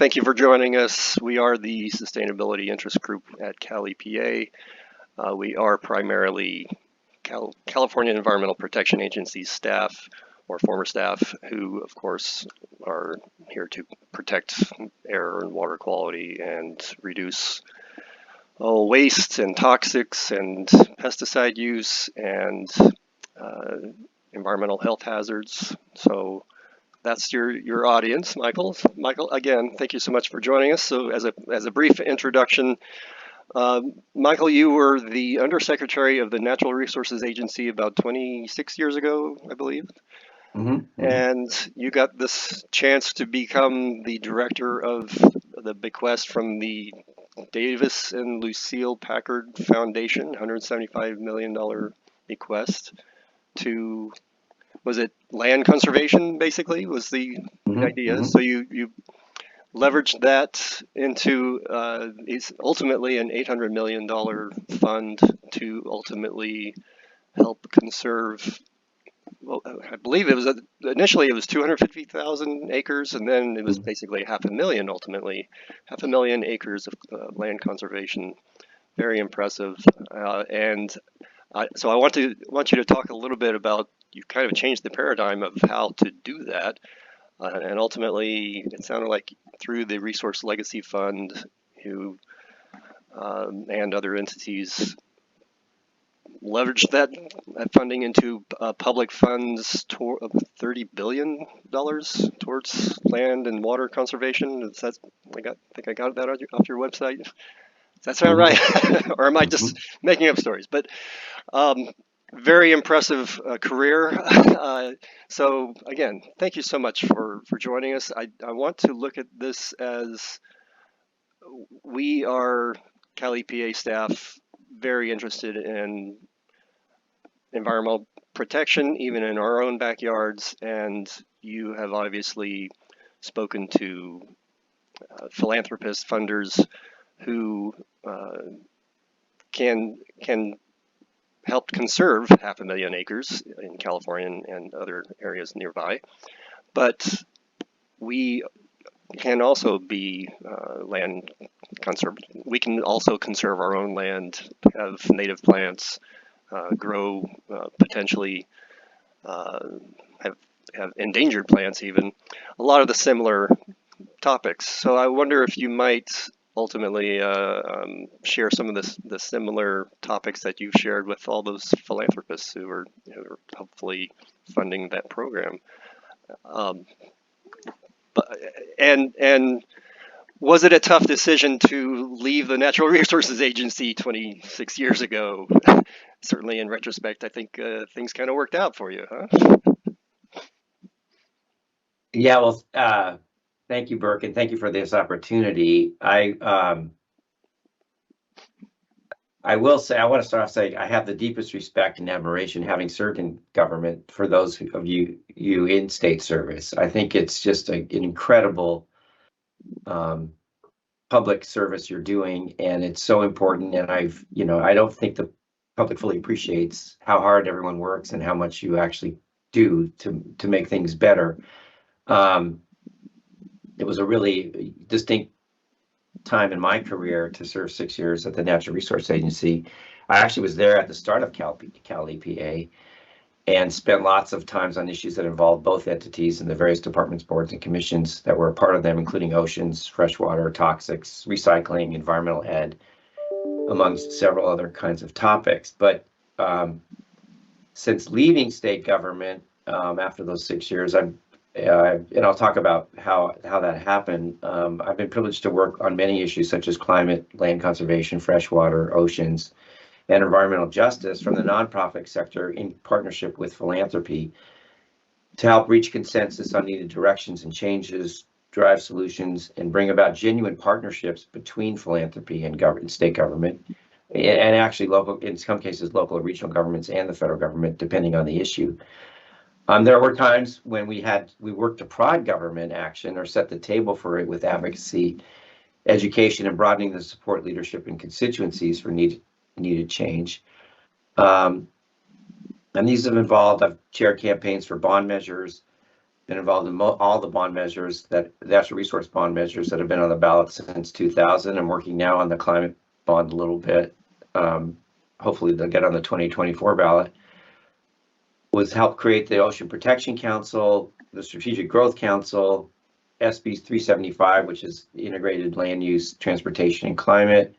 Thank you for joining us. We are the Sustainability Interest Group at Cal EPA. We are primarily California Environmental Protection Agency staff or former staff who, of course, are here to protect air and water quality and reduce waste and toxics and pesticide use and environmental health hazards. So that's your audience, Michael. Michael, again, thank you so much for joining us. So as a brief introduction, Michael, you were the Undersecretary of the Natural Resources Agency about 26 years ago, I believe. And you got this chance to become the director of the bequest from the Davis and Lucille Packard Foundation, $175 million bequest to, was it land conservation, basically, was the idea. So you leveraged that into ultimately an $800 million fund to ultimately help conserve. Well, I believe it was initially it was 250,000 acres, and then it was basically 500,000 ultimately, 500,000 acres of land conservation. Very impressive. So I want you to talk a little bit about, you kind of changed the paradigm of how to do that, and ultimately it sounded like through the Resource Legacy Fund, you and other entities leveraged that funding into public funds, $30 billion towards land and water conservation. Is that, I think I got that off your website. Does that sound right? Or am I just making up stories? But very impressive career. So again, thank you so much for joining us. I want to look at this as we are Cal EPA staff very interested in environmental protection, even in our own backyards, and you have obviously spoken to philanthropists, funders who can help conserve 500,000 acres in California and other areas nearby. But we can also be land conserve. We can also conserve our own land, have native plants, grow potentially, have endangered plants even, a lot of the similar topics. So I wonder if you might ultimately share some of the similar topics that you've shared with all those philanthropists who are hopefully funding that program. And was it a tough decision to leave the Natural Resources Agency 26 years ago? Certainly, in retrospect, I think things kind of worked out for you, huh? Yeah, well, thank you, Burke, and thank you for this opportunity. I will say, I want to start off saying I have the deepest respect and admiration, having served in government, for those of you in state service. I think it's just an incredible public service you're doing, and it's so important. And I don't think the public fully appreciates how hard everyone works and how much you actually do to make things better. It was a really distinct time in my career to serve 6 years at the Natural Resource Agency. I actually was there at the start of Cal EPA and spent lots of times on issues that involved both entities and the various departments, boards, and commissions that were a part of them, including oceans, freshwater, toxics, recycling, environmental ed, amongst several other kinds of topics. But since leaving state government after those 6 years, and I'll talk about how that happened. I've been privileged to work on many issues such as climate, land conservation, freshwater, oceans, and environmental justice from the nonprofit sector in partnership with philanthropy to help reach consensus on needed directions and changes, drive solutions, and bring about genuine partnerships between philanthropy and state government, and actually local, in some cases, local or regional governments and the federal government, depending on the issue. There were times when we worked to prod government action or set the table for it with advocacy, education, and broadening the support, leadership, and constituencies for needed change. And these have involved, I've chaired campaigns for bond measures, been involved in all the bond measures, that natural resource bond measures that have been on the ballot since 2000. I'm working now on the climate bond a little bit. Hopefully they'll get on the 2024 ballot. Was help create the Ocean Protection Council, the Strategic Growth Council, SB 375, which is Integrated Land Use, Transportation, and Climate.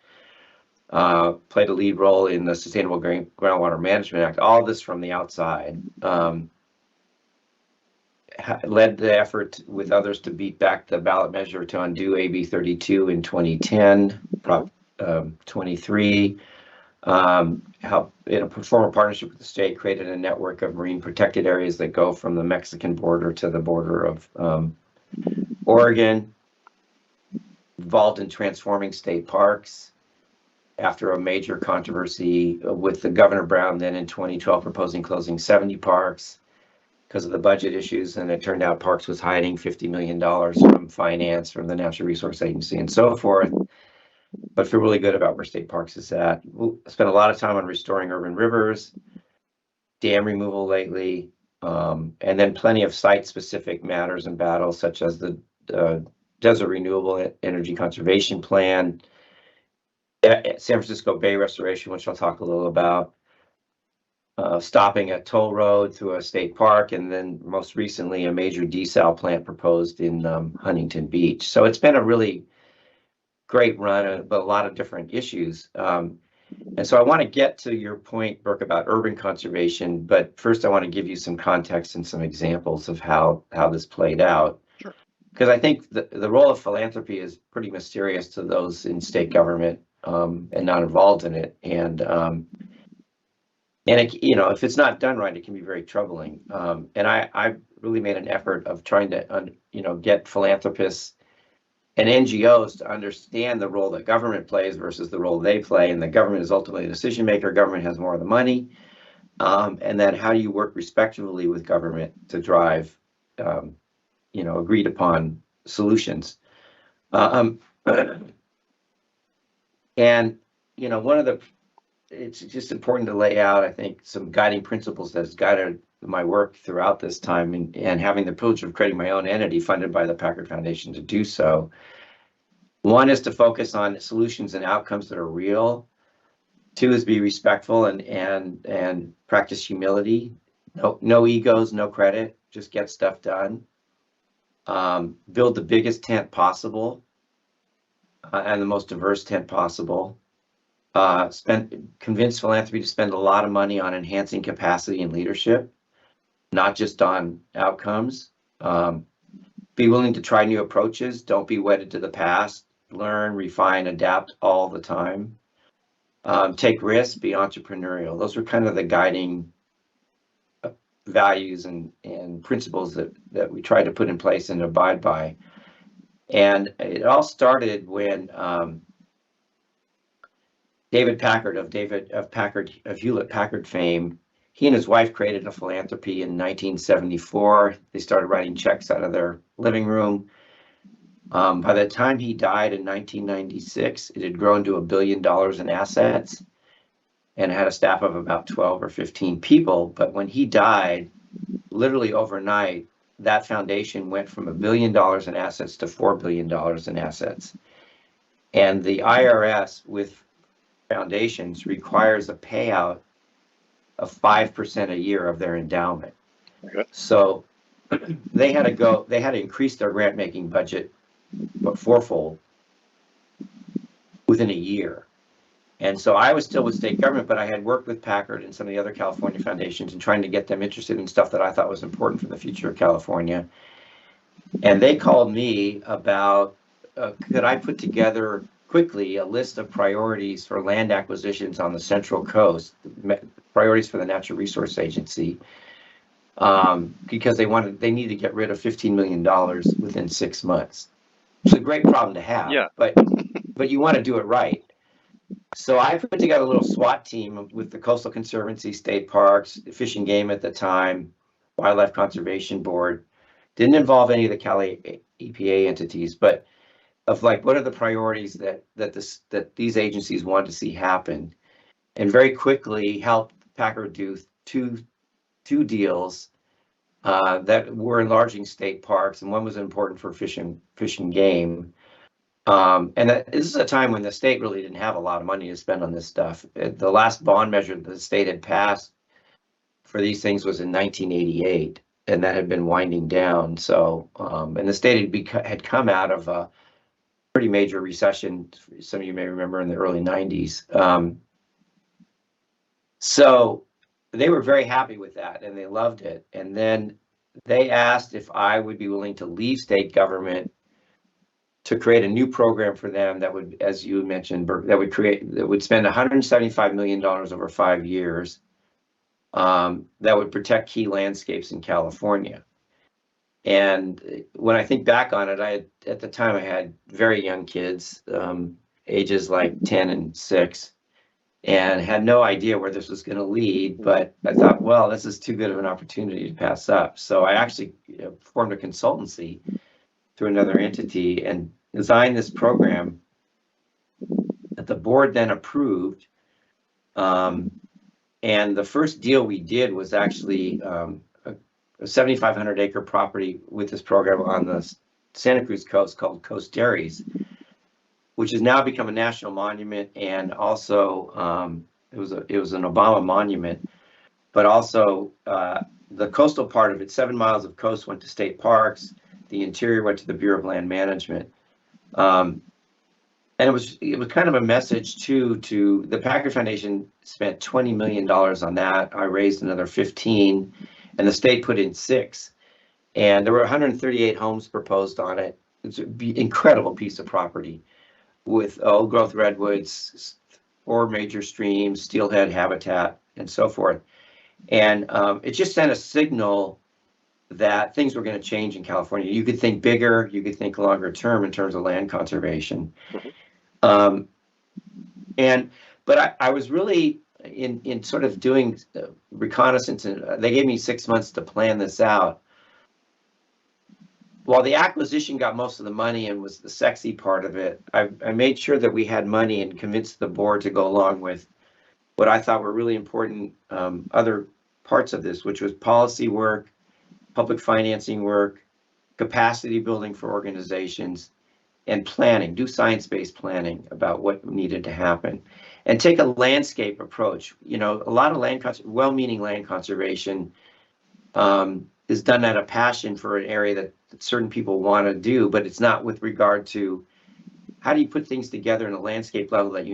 Played a lead role in the Sustainable Groundwater Management Act. All this from the outside. Led the effort with others to beat back the ballot measure to undo AB 32 in 2010, Prop 23. Helped in a formal partnership with the state, created a network of marine protected areas that go from the Mexican border to the border of Oregon. Involved in transforming state parks after a major controversy with the Governor Brown then in 2012 proposing closing 70 parks because of the budget issues, and it turned out Parks was hiding $50 million from finance from the Natural Resource Agency and so forth. But feel really good about where state parks is at. We'll spend a lot of time on restoring urban rivers, dam removal lately, and then plenty of site-specific matters and battles, such as the Desert Renewable Energy Conservation Plan, San Francisco Bay Restoration, which I'll talk a little about, stopping a toll road through a state park, and then most recently a major desal plant proposed in Huntington Beach. So it's been a really great run, but a lot of different issues. And so I want to get to your point, Burke, about urban conservation, but first I want to give you some context and some examples of how this played out. Sure. Because I think the role of philanthropy is pretty mysterious to those in state government and not involved in it. And it, if it's not done right, it can be very troubling. And I really made an effort of trying to, get philanthropists and NGOs to understand the role that government plays versus the role they play. And the government is ultimately the decision maker. Government has more of the money. And then how do you work respectively with government to drive, agreed upon solutions? And, it's just important to lay out, I think, some guiding principles that's guided my work throughout this time, and having the privilege of creating my own entity funded by the Packard Foundation to do so. One is to focus on solutions and outcomes that are real. Two is be respectful and practice humility. No egos, no credit, just get stuff done. Build the biggest tent possible and the most diverse tent possible. Convince philanthropy to spend a lot of money on enhancing capacity and leadership, not just on outcomes. Be willing to try new approaches. Don't be wedded to the past. Learn, refine, adapt all the time. Take risks, be entrepreneurial. Those are kind of the guiding values and principles that we try to put in place and abide by. And it all started when David Packard of Hewlett Packard fame, he and his wife created a philanthropy in 1974. They started writing checks out of their living room. By the time he died in 1996, it had grown to $1 billion in assets and had a staff of about 12 or 15 people. But when he died, literally overnight, that foundation went from $1 billion in assets to $4 billion in assets. And the IRS with foundations requires a payout of 5% a year of their endowment. Okay. So they had to increase their grant making budget but fourfold within a year. And so I was still with state government, but I had worked with Packard and some of the other California foundations and trying to get them interested in stuff that I thought was important for the future of California. And they called me about could I put together quickly a list of priorities for land acquisitions on the Central Coast, priorities for the Natural Resource Agency, because they need to get rid of $15 million within 6 months. It's a great problem to have, yeah. but you want to do it right. So I put together a little SWAT team with the Coastal Conservancy, state parks, Fish and Game at the time, Wildlife Conservation Board. Didn't involve any of the Cali EPA entities, but of like, what are the priorities that these agencies want to see happen, and very quickly helped Packard do two deals that were enlarging state parks, and one was important for fishing game. And this is a time when the state really didn't have a lot of money to spend on this stuff. The last bond measure the state had passed for these things was in 1988, and that had been winding down. So, and the state had come out of a pretty major recession. Some of you may remember in the early 90s. So they were very happy with that, and they loved it. And then they asked if I would be willing to leave state government to create a new program for them that would, as you mentioned, that would spend $175 million over 5 years, that would protect key landscapes in California. And when I think back on it, at the time I had very young kids, ages like 10 and 6, and had no idea where this was going to lead. But I thought, well, this is too good of an opportunity to pass up. So I actually formed a consultancy through another entity and designed this program that the board then approved. And the first deal we did was actually a 7,500 acre property with this program on the Santa Cruz coast called Coast Dairies, which has now become a national monument, and also it was an Obama monument, but also the coastal part of it, 7 miles of coast went to state parks, the interior went to the Bureau of Land Management. And it was kind of a message too, to the Packard Foundation spent $20 million on that. I raised another 15, and the state put in 6. And there were 138 homes proposed on it. It's an incredible piece of property with old growth redwoods, 4 major streams, steelhead habitat, and so forth. And it just sent a signal that things were going to change in California. You could think bigger, you could think longer term in terms of land conservation. But I was really in sort of doing reconnaissance, and they gave me 6 months to plan this out. While the acquisition got most of the money and was the sexy part of it, I made sure that we had money and convinced the board to go along with what I thought were really important other parts of this, which was policy work, public financing work, capacity building for organizations, and planning, do science-based planning about what needed to happen, and take a landscape approach. A lot of well-meaning land conservation is done out of passion for an area that certain people want to do, but it's not with regard to how do you put things together in a landscape level that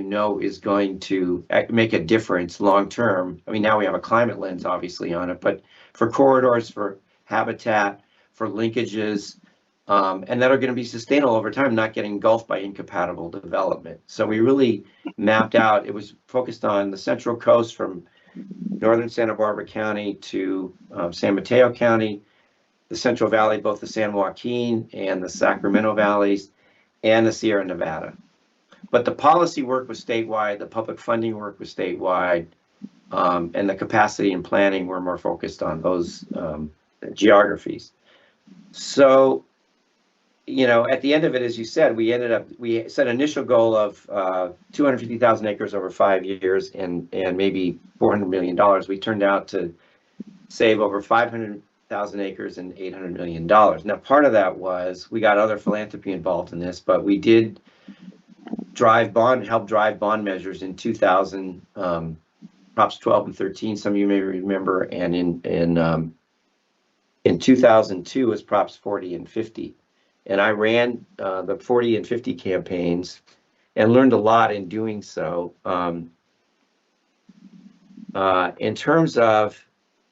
is going to make a difference long term. I mean, now we have a climate lens obviously on it, but for corridors, for habitat, for linkages, and that are going to be sustainable over time, not getting engulfed by incompatible development. So we really mapped out, it was focused on the Central Coast from northern Santa Barbara County to San Mateo County, the Central Valley, both the San Joaquin and the Sacramento Valleys, and the Sierra Nevada. But the policy work was statewide, the public funding work was statewide, and the capacity and planning were more focused on those geographies. So, at the end of it, as you said, we set an initial goal of 250,000 acres over 5 years and maybe $400 million. We turned out to save over 500,000 acres and $800 million. Now, part of that was we got other philanthropy involved in this, but we did help drive bond measures in 2000, Props 12 and 13, some of you may remember, and in 2002 was Props 40 and 50. And I ran the 40 and 50 campaigns and learned a lot in doing so. In terms of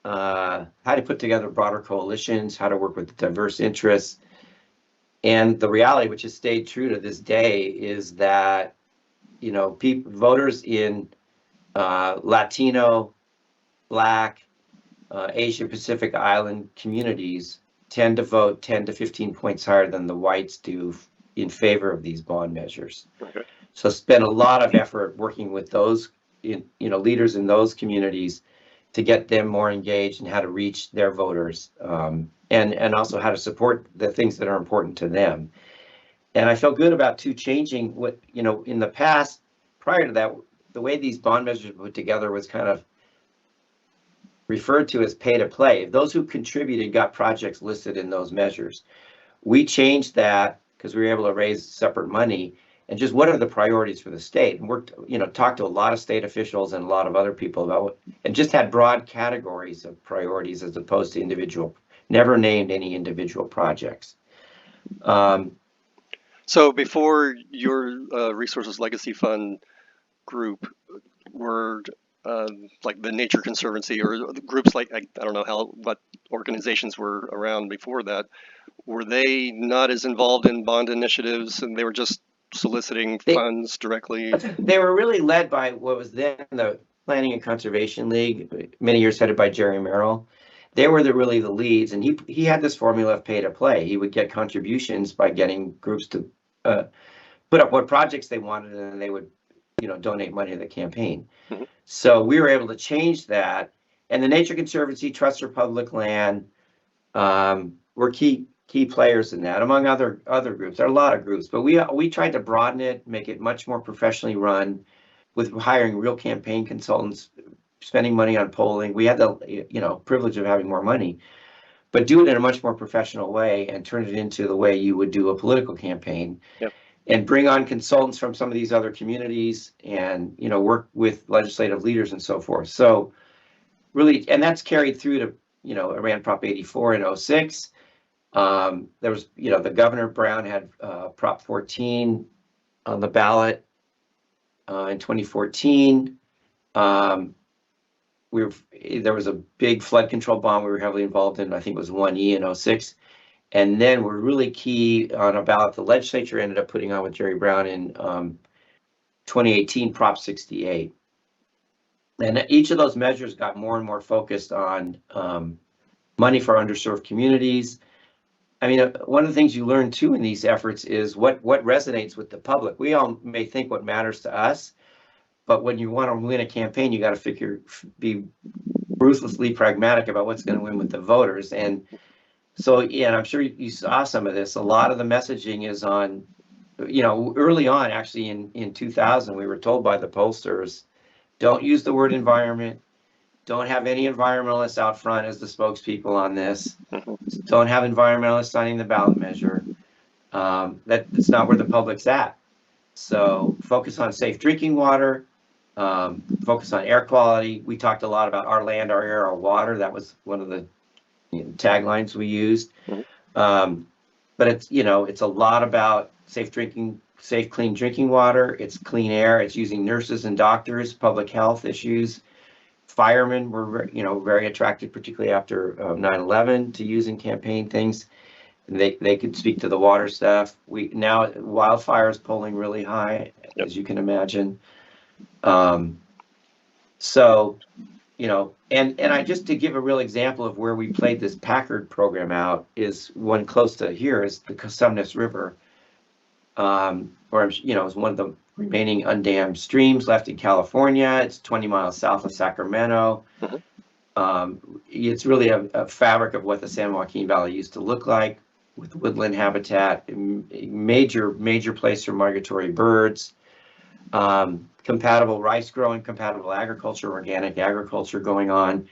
how to put together broader coalitions, how to work with diverse interests. And the reality, which has stayed true to this day, is that, voters in Latino, Black, Asia Pacific Island communities tend to vote 10 to 15 points higher than the whites do in favor of these bond measures. Okay. So spend a lot of effort working with those, leaders in those communities to get them more engaged and how to reach their voters, and also how to support the things that are important to them. And I felt good about changing what, in the past, prior to that, the way these bond measures were put together was kind of referred to as pay to play. Those who contributed got projects listed in those measures. We changed that because we were able to raise separate money and just what are the priorities for the state, and worked, talked to a lot of state officials and a lot of other people about what, and just had broad categories of priorities as opposed to individual, never named any individual projects. So before your Resources Legacy Fund group, were like the Nature Conservancy or groups like, I don't know what organizations were around before that, were they not as involved in bond initiatives and they were just soliciting funds directly? They were really led by what was then the Planning and Conservation League, many years headed by Jerry Merrill. They were really the leads, and he had this formula of pay to play. He would get contributions by getting groups to put up what projects they wanted, and they would, donate money to the campaign. Mm-hmm. So we were able to change that, and the Nature Conservancy, Trust for Public Land, were key players in that, among other groups. There are a lot of groups, but we tried to broaden it, make it much more professionally run, with hiring real campaign consultants, spending money on polling. We had the privilege of having more money, but do it in a much more professional way and turn it into the way you would do a political campaign. Yep. And bring on consultants from some of these other communities and work with legislative leaders and so forth. So really, and that's carried through to Iran Prop 84 in 06. There was, the Governor Brown had Prop 14 on the ballot in 2014. There was a big flood control bond we were heavily involved in. I think it was 1E in 06. And then we're really key on a ballot the legislature ended up putting on with Jerry Brown in 2018, Prop 68. And each of those measures got more and more focused on money for underserved communities. I mean, one of the things you learn too in these efforts is what resonates with the public. We all may think what matters to us, but when you want to win a campaign, you got to be ruthlessly pragmatic about what's going to win with the voters. And so, yeah, and I'm sure you saw some of this. A lot of the messaging is on, early on, actually in 2000, we were told by the pollsters, don't use the word environment. Don't have any environmentalists out front as the spokespeople on this. Don't have environmentalists signing the ballot measure. That's not where the public's at. So focus on safe drinking water, focus on air quality. We talked a lot about our land, our air, our water. That was one of the taglines we used. But it's, it's a lot about safe, clean drinking water. It's clean air. It's using nurses and doctors, public health issues. Firemen were, very attracted, particularly after 9/11, to using campaign things. And they could speak to the water stuff. Now wildfire is polling really high, as you can imagine. So, and I just to give a real example of where we played this Packard program out is one close to here is the Cosumnes River, is one of the remaining undammed streams left in California. It's 20 miles south of Sacramento. It's really a fabric of what the San Joaquin Valley used to look like, with woodland habitat, major place for migratory birds, compatible rice growing, compatible agriculture, organic agriculture going on.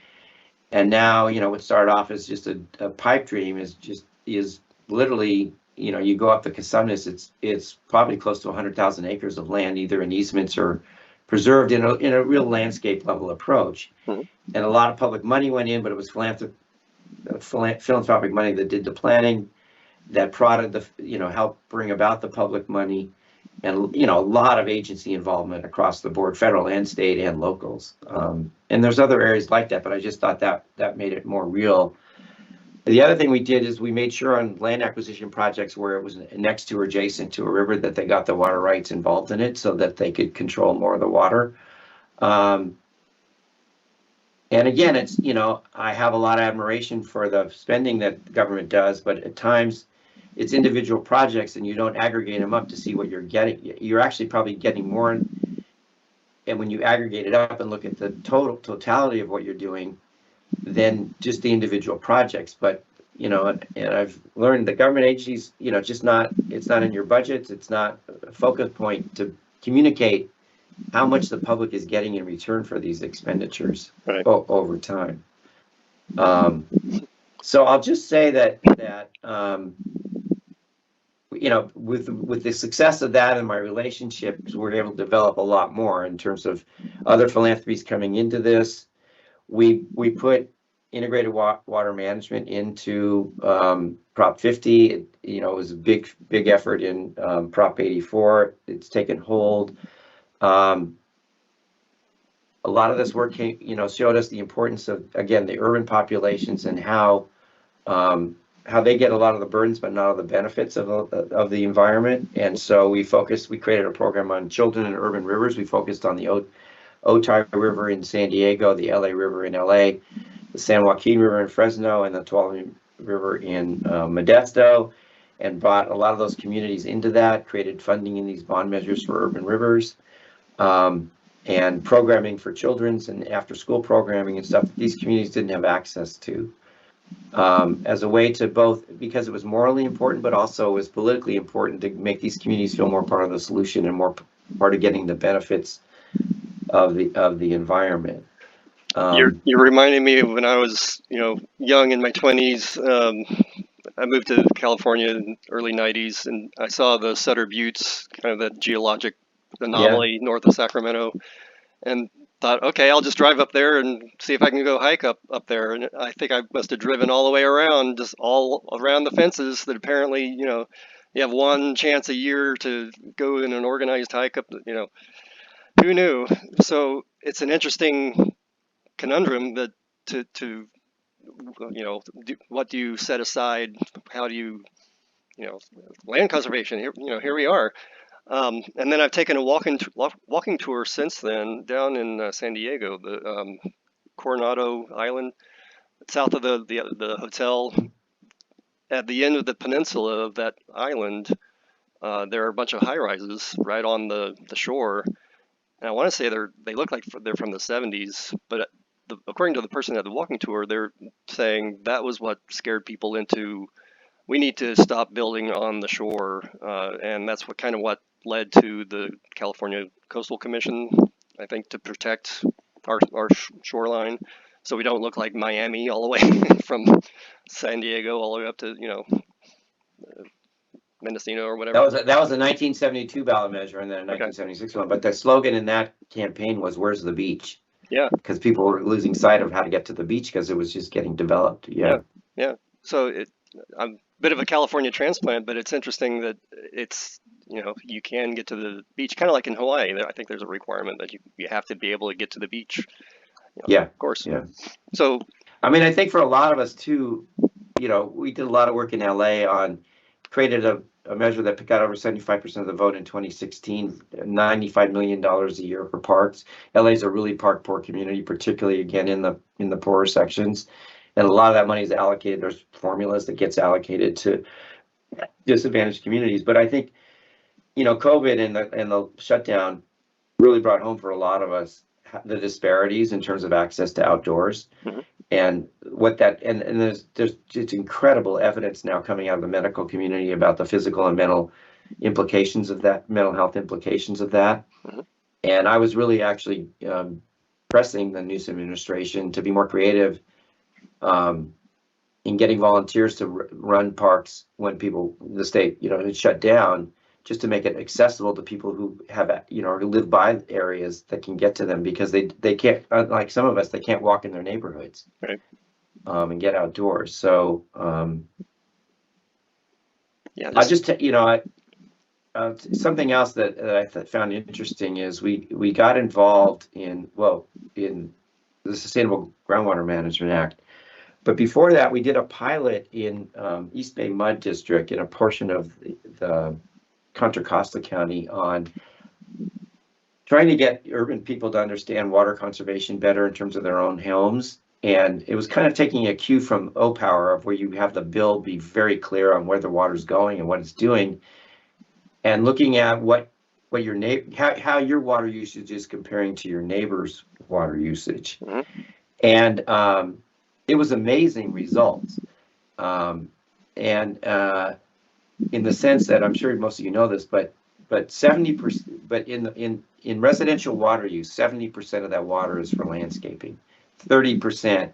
And now, what started off as just a pipe dream is literally, you go up the Cosumnes, it's probably close to 100,000 acres of land, either in easements or preserved in a real landscape level approach. And a lot of public money went in, but it was philanthropic money that did the planning, that prodded helped bring about the public money, and a lot of agency involvement across the board, federal and state and locals. And there's other areas like that, but I just thought that made it more real. The other thing we did is we made sure on land acquisition projects where it was next to or adjacent to a river that they got the water rights involved in it so that they could control more of the water. And again, it's, I have a lot of admiration for the spending that the government does, but at times it's individual projects and you don't aggregate them up to see what you're getting. You're actually probably getting more. And when you aggregate it up and look at the totality of what you're doing, than just the individual projects. But, and I've learned that government agencies, it's not in your budgets. It's not a focus point to communicate how much the public is getting in return for these expenditures over time. So I'll just say that with the success of that and my relationships, we're able to develop a lot more in terms of other philanthropies coming into this. We put integrated water management into Prop 50. It was a big effort in Prop 84. It's taken hold. A lot of this work showed us the importance of, again, the urban populations and how they get a lot of the burdens, but not all the benefits of the environment. And so we created a program on children and urban rivers. We focused on the Otay River in San Diego, the LA River in LA, the San Joaquin River in Fresno, and the Tuolumne River in Modesto, and brought a lot of those communities into that, created funding in these bond measures for urban rivers, and programming for children's and after-school programming and stuff that these communities didn't have access to. As a way to both, because it was morally important, but also was politically important to make these communities feel more part of the solution and more part of getting the benefits of the environment. You're reminding me of when I was, young in my 20s. I moved to California in the early 90s, and I saw the Sutter Buttes, kind of that geologic anomaly north of Sacramento, and thought, okay, I'll just drive up there and see if I can go hike up there. And I think I must have driven all the way around, just all around the fences that apparently, you have one chance a year to go in an organized hike up, who knew? So it's an interesting conundrum that to what do you set aside? How do you, land conservation? Here we are. And then I've taken a walking tour since then down in San Diego, the Coronado Island, south of the hotel. At the end of the peninsula of that island, there are a bunch of high rises right on the shore. And I want to say they look like they're from the 70s, but according to the person at the walking tour, they're saying that was what scared people into, we need to stop building on the shore, and that's what led to the California Coastal Commission, I think, to protect our shoreline, so we don't look like Miami all the way from San Diego all the way up to Mendocino or whatever. That was a 1972 ballot measure and then a 1976 one. But the slogan in that campaign was "Where's the beach?" Yeah, because people were losing sight of how to get to the beach because it was just getting developed. Yeah. So I'm a bit of a California transplant, but it's interesting that it's, you can get to the beach, kind of like in Hawaii. I think there's a requirement that you have to be able to get to the beach. Yeah, of course. Yeah. So, I think for a lot of us too, we did a lot of work in LA on created a measure that got over 75% of the vote in 2016, $95 million a year for parks. LA is a really park poor community, particularly again in the poorer sections. And a lot of that money is allocated. There's formulas that gets allocated to disadvantaged communities. But I think, COVID and the shutdown really brought home for a lot of us the disparities in terms of access to outdoors. Mm-hmm. And what that and there's just incredible evidence now coming out of the medical community about the physical and mental implications of that, mental health implications of that. Mm-hmm. And I was really actually pressing the Newsom administration to be more creative in getting volunteers to run parks when the state had shut down, just to make it accessible to people who have who live by areas that can get to them, because they can't, like some of us, they can't walk in their neighborhoods. Right. And get outdoors. So I just something else that I found interesting is we got involved in the Sustainable Groundwater Management Act. But before that, we did a pilot in East Bay Mud District in a portion of the Contra Costa County on trying to get urban people to understand water conservation better in terms of their own homes. And it was kind of taking a cue from O-Power, of where you have the bill be very clear on where the water's going and what it's doing, and looking at what your how your water usage is comparing to your neighbor's water usage. Mm-hmm. And it was amazing results. In the sense that, I'm sure most of you know this, but 70%, but in residential water use, 70% of that water is for landscaping. 30%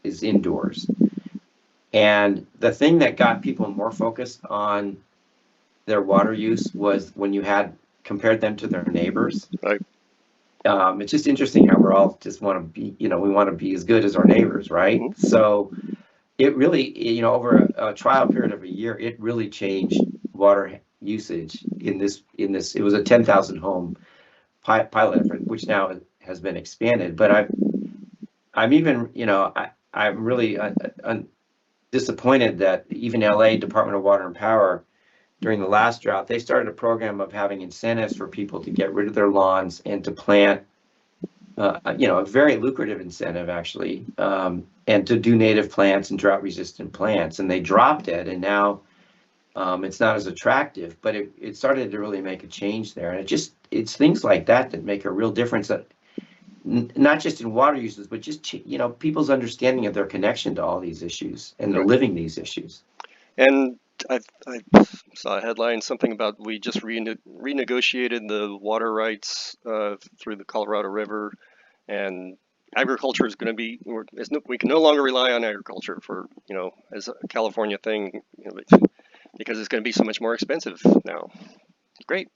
is indoors. And the thing that got people more focused on their water use was when you had compared them to their neighbors. Right. It's just interesting how we're all just want to be, we want to be as good as our neighbors, right? Mm-hmm. So it really, over a trial period of a year, it really changed water usage in this. It was a 10,000 home pilot effort, which now has been expanded. But I'm even, I'm really disappointed that even LA Department of Water and Power, during the last drought, they started a program of having incentives for people to get rid of their lawns and to plant, a very lucrative incentive actually, and to do native plants and drought-resistant plants. And they dropped it, and now it's not as attractive. But it started to really make a change there, and it's things like that that make a real difference. That not just in water uses, but just people's understanding of their connection to all these issues and they're Right. living these issues. And I saw a headline, something about we just renegotiated the water rights through the Colorado River, and agriculture is going to be, we can no longer rely on agriculture for, as a California thing, because it's going to be so much more expensive now. Great.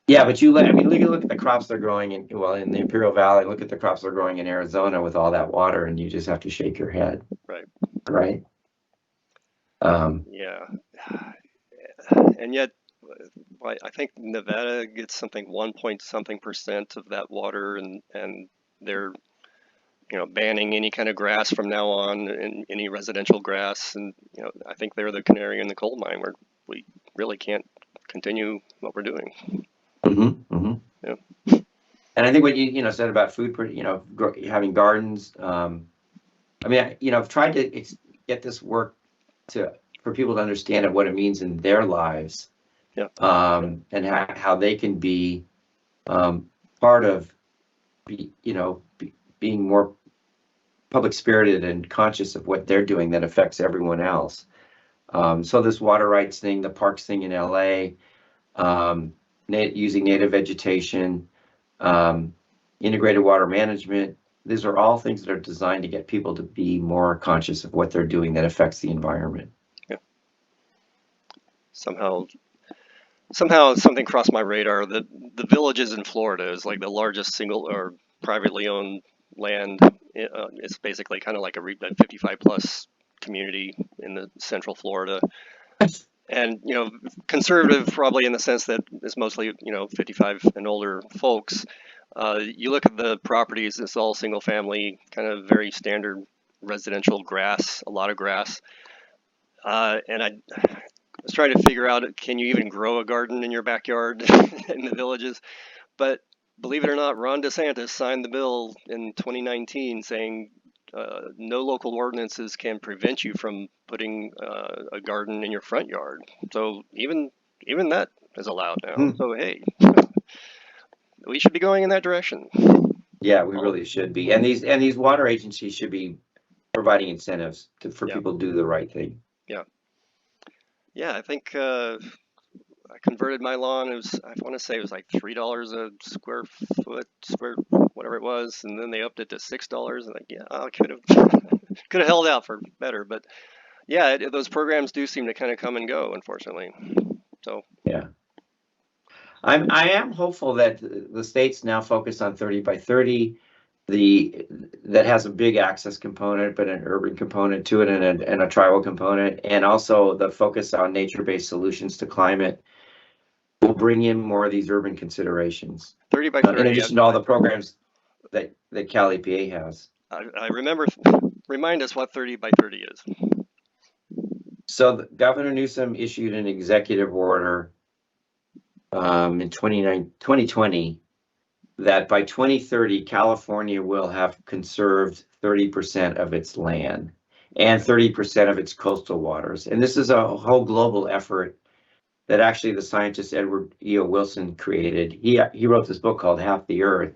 Yeah, but look at the crops they're growing in the Imperial Valley. Look at the crops they're growing in Arizona with all that water, and you just have to shake your head. Right. Right. Yeah. And yet, I think Nevada gets something 1 point something percent of that water, and they're banning any kind of grass from now on, and any residential grass, and I think they're the canary in the coal mine where we really can't continue what we're doing. Yeah. And I think what you said about food, having gardens. I've tried to get this work for people to understand what it means in their lives, Yeah. And how they can be part of, being more public spirited and conscious of what they're doing that affects everyone else. So this water rights thing, the parks thing in LA, using native vegetation, integrated water management. These are all things that are designed to get people to be more conscious of what they're doing that affects the environment. Yeah. Somehow something crossed my radar. The Villages in Florida is like the largest single or privately owned land. It's basically kind of like a 55 plus community in the central Florida. And conservative probably in the sense that it's mostly 55 and older folks. You look at the properties; it's all single family, kind of very standard residential grass, a lot of grass. And I was trying to figure out, can you even grow a garden in your backyard in the Villages? But believe it or not, Ron DeSantis signed the bill in 2019 saying no local ordinances can prevent you from putting a garden in your front yard. So even that is allowed now. So hey, we should be going in that direction. Yeah, we really should be. And these water agencies should be providing incentives for people to do the right thing. Yeah. Yeah, I think I converted my lawn. I want to say it was like $3 a square foot, whatever it was, and then they upped it to $6. And like, yeah, I could have held out for better, but yeah, those programs do seem to kind of come and go, unfortunately. So yeah, I am hopeful that the state's now focused on 30 by 30. That has a big access component, but an urban component to it, and a tribal component, and also the focus on nature-based solutions to climate will bring in more of these urban considerations. 30 by 30. In addition to all the programs that Cal EPA has. I remember. Remind us what 30 by 30 is. So Governor Newsom issued an executive order in 2020 that by 2030, California will have conserved 30% of its land and 30% of its coastal waters. And this is a whole global effort that actually the scientist Edward E.O. Wilson created. He wrote this book called Half the Earth,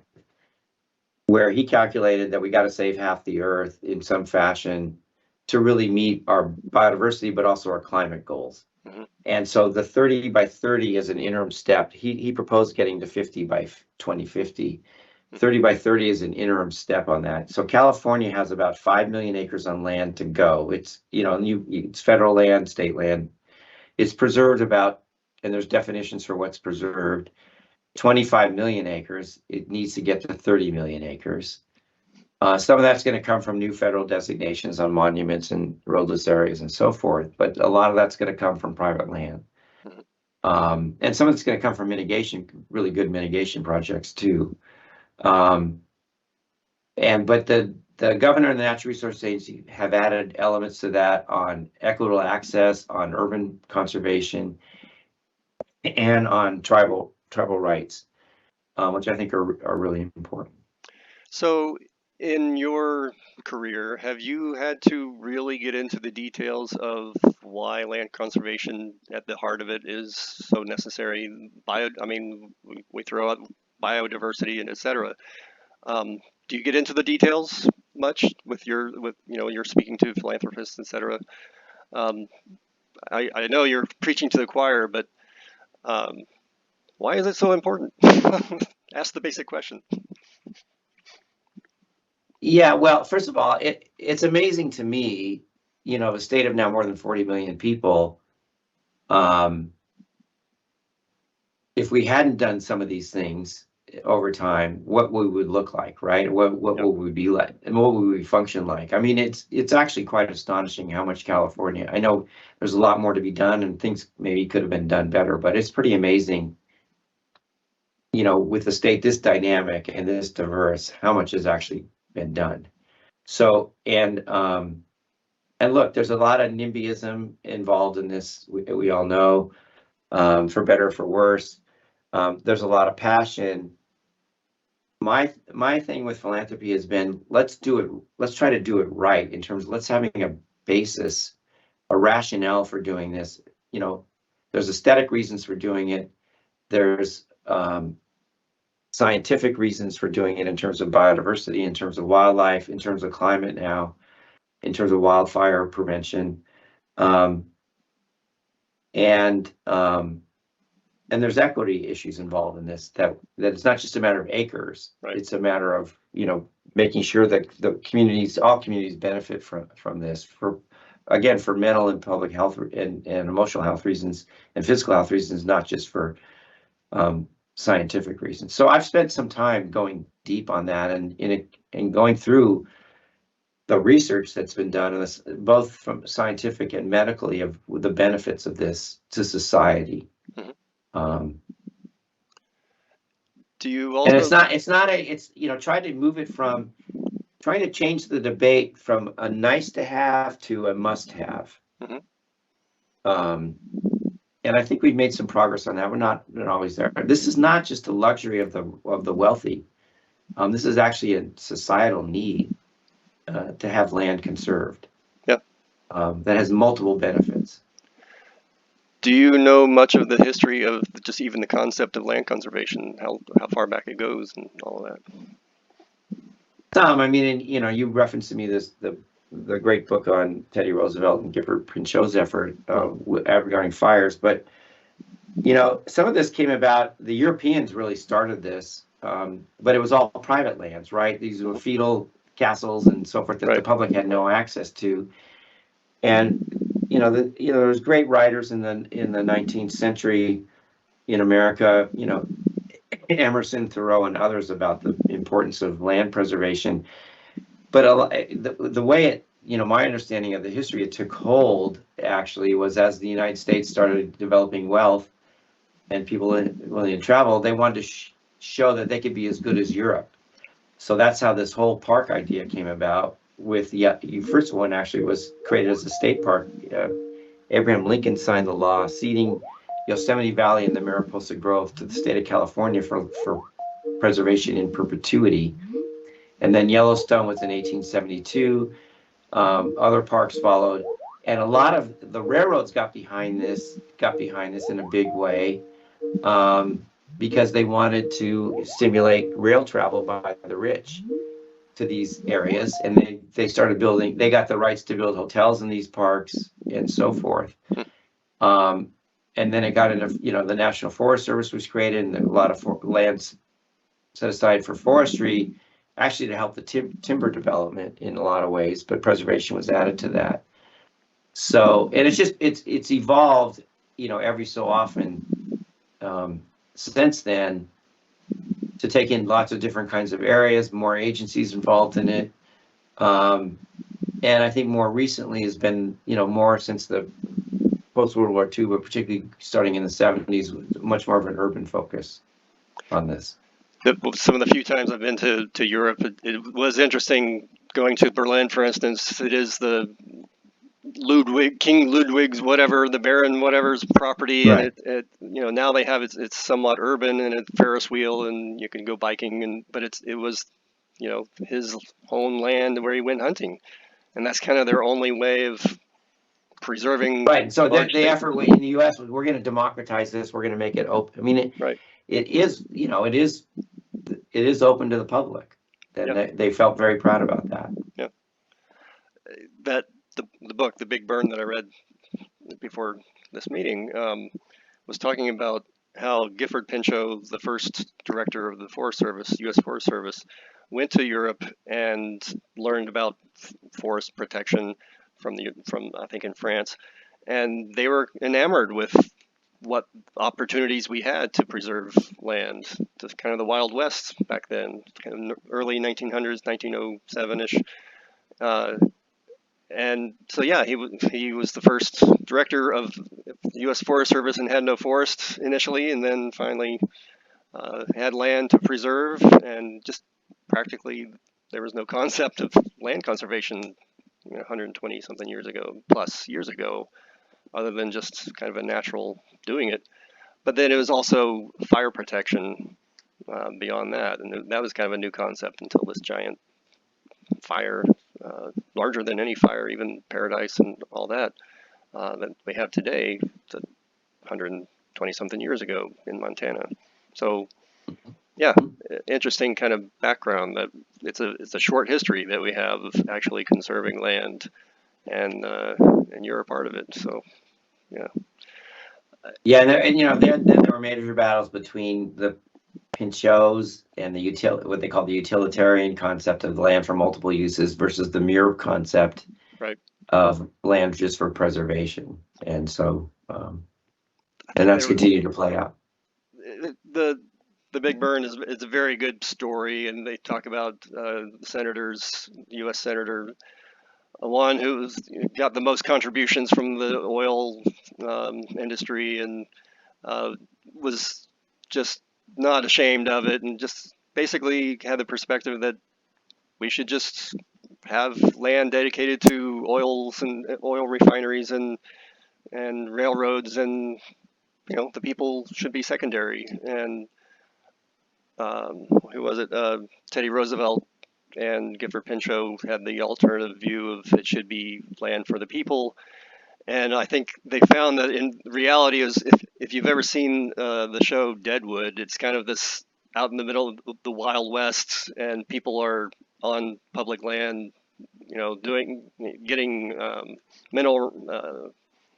where he calculated that we got to save half the Earth in some fashion to really meet our biodiversity, but also our climate goals. Mm-hmm. And so the 30 by 30 is an interim step. He proposed getting to 50 by 2050. 30 by 30 is an interim step on that. So California has about 5 million acres on land to go. It's, it's federal land, state land. It's preserved about, and there's definitions for what's preserved, 25 million acres. It needs to get to 30 million acres. Some of that's going to come from new federal designations on monuments and roadless areas and so forth, but a lot of that's going to come from private land. And some of it's going to come from mitigation, really good mitigation projects too. But the governor and the Natural Resource Agency have added elements to that on equitable access, on urban conservation, and on tribal rights, which I think are really important. So, in your career, have you had to really get into the details of why land conservation at the heart of it is so necessary? I mean, we throw out biodiversity and et cetera. Do you get into the details much with you're speaking to philanthropists, et cetera? Um, I know you're preaching to the choir, but why is it so important? Ask the basic question. Yeah, well, first of all, it's amazing to me, a state of now more than 40 million people, if we hadn't done some of these things over time, what we would look like, right? What Yep. would we be like, and what would we function like? I mean, it's actually quite astonishing how much California. I know there's a lot more to be done, and things maybe could have been done better, but it's pretty amazing, with a state this dynamic and this diverse, how much has actually been done. So, and look, there's a lot of NIMBYism involved in this. We all know, for better or for worse. There's a lot of passion. My thing with philanthropy has been, let's try to do it right in terms of let's having a basis, a rationale for doing this. There's aesthetic reasons for doing it. There's scientific reasons for doing it in terms of biodiversity, in terms of wildlife, in terms of climate now, in terms of wildfire prevention. And there's equity issues involved in this, that it's not just a matter of acres. Right. It's a matter of, making sure that all communities benefit from this, for mental and public health and emotional health reasons and physical health reasons, not just for scientific reasons. So I've spent some time going deep on that and going through the research that's been done on this, both from scientific and medically, of the benefits of this to society. Mm-hmm. Do you also? And it's trying to move it from trying to change the debate from a nice to have to a must have. Mm-hmm. And I think we've made some progress on that. We're not always there. This is not just a luxury of the wealthy. This is actually a societal need to have land conserved. Yep. That has multiple benefits. Do you know much of the history of just even the concept of land conservation, how far back it goes and all of that? I mean, you referenced to me the great book on Teddy Roosevelt and Gifford Pinchot's effort regarding fires, but some of this came about. The Europeans really started this, but it was all private lands, right? These were feudal castles and so forth that Right. the public had no access to, and there's great writers in the 19th century in America, Emerson, Thoreau, and others about the importance of land preservation. But the way it, my understanding of the history, it took hold actually was as the United States started developing wealth and people willing to travel, they wanted to show that they could be as good as Europe. So that's how this whole park idea came about. With the first one actually was created as a state park. Abraham Lincoln signed the law ceding Yosemite Valley and the Mariposa Grove to the state of California for preservation in perpetuity. And then Yellowstone was in 1872. Other parks followed, and a lot of the railroads got behind this in a big way, because they wanted to stimulate rail travel by the rich to these areas, and they started building. They got the rights to build hotels in these parks and so forth. And then it got into, the National Forest Service was created, and a lot of land set aside for forestry, actually to help the timber development in a lot of ways, but preservation was added to that. So, and it's evolved, every so often since then, to take in lots of different kinds of areas, more agencies involved in it. And I think more recently has been, more since the post-World War II, but particularly starting in the 70s, much more of an urban focus on this. Some of the few times I've been to Europe, it was interesting going to Berlin, for instance. It is the King Ludwig's whatever, the Baron whatever's property, Right. and it now they have it's somewhat urban and it's Ferris wheel and you can go biking, but it was his own land where he went hunting, and that's kind of their only way of preserving. Right. So large the effort in the U.S. was, we're going to democratize this. We're going to make it open. I mean, right. it is, it is open to the public. And Yeah. they felt very proud about that. Yeah. That the book, The Big Burn, that I read before this meeting, was talking about how Gifford Pinchot, the first director of the Forest Service, U.S. Forest Service, went to Europe and learned about forest protection from I think in France, and they were enamored with what opportunities we had to preserve land. Just kind of the Wild West back then, kind of early 1900s, 1907ish. And so, yeah, he was the first director of the U.S. Forest Service and had no forest initially, and then finally had land to preserve, and just practically there was no concept of land conservation 120 something years ago, other than just kind of a natural doing it. But then it was also fire protection beyond that, and that was kind of a new concept until this giant fire, larger than any fire, even Paradise and all that we have today, 120 something years ago in Montana. So, yeah, interesting kind of background that it's a short history that we have of actually conserving land, and you're a part of it. So, yeah. Yeah, and then there were major battles between the Pinchots and what they call the utilitarian concept of land for multiple uses versus the Muir concept Right. of land just for preservation. And so, and that's continued to play out. The Big Burn is a very good story, and they talk about senators, U.S. Senator, one who's got the most contributions from the oil industry, and was just not ashamed of it, and just basically had the perspective that we should just have land dedicated to oils and oil refineries and railroads, and the people should be secondary. And who was it? Teddy Roosevelt and Gifford Pinchot had the alternative view of it should be land for the people. And I think they found that in reality, is if you've ever seen the show Deadwood, it's kind of this out in the middle of the Wild West, and people are on public land, getting mineral,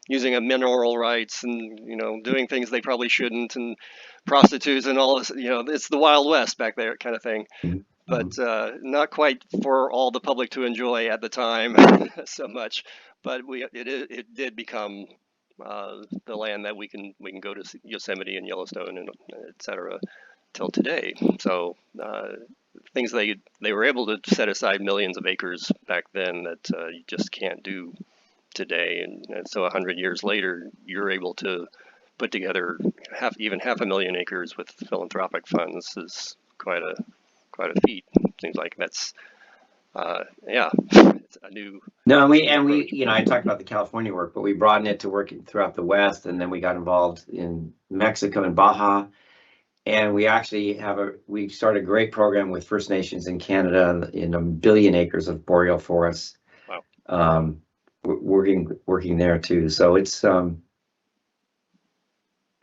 using a mineral rights, and doing things they probably shouldn't, and prostitutes and all this. It's the Wild West back there, kind of thing. But not quite for all the public to enjoy at the time so much. But it did become the land that we can go to Yosemite and Yellowstone and et cetera till today. So things they were able to set aside millions of acres back then that you just can't do today. And so 100 years later, you're able to put together even half a million acres with philanthropic funds is quite a feat. Seems like that's it's a new. No, we I talked about the California work, but we broadened it to working throughout the West, and then we got involved in Mexico and Baja, and we actually we started a great program with First Nations in Canada in 1 billion acres of boreal forests. Wow. Working there too. So it's